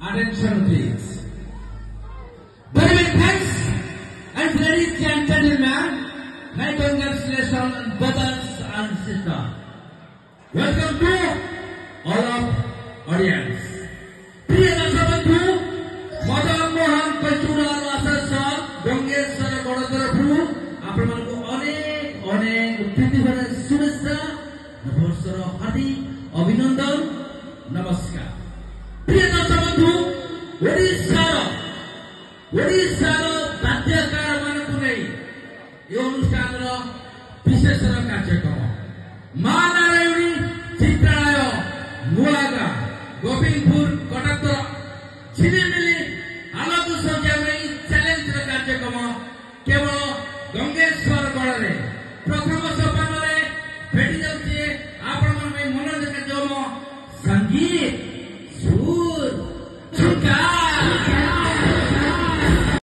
Attention please. Very many thanks. And ladies and gentlemen, my congratulations and brothers and sisters. Welcome to all of audience. प्रिय दर्शक बंधु, मदन मोहन कचुराल आचार्य sir, Gangeshwar गण तरफु आपको अनेक अनेक प्रीति भरा शुभेच्छा, नववर्षर हार्दिक अभिनंदन, नमस्कार। प्रिय दर्शक बंधु, ओडिशार बाध्यकार मानकु नै यो अनुष्ठान विशेष कार्यक्रम मां नारायणी चित्रालय नुआगा गोविंदपुर कटक झिलिमिली आलोक सज्जा चैलेंज कार्यक्रम केवल गंगेश्वर गढ़ प्रथम सोपान भेटी जाऊे आपण मनोरंजन कार्यक्रम संगीत सुर झुका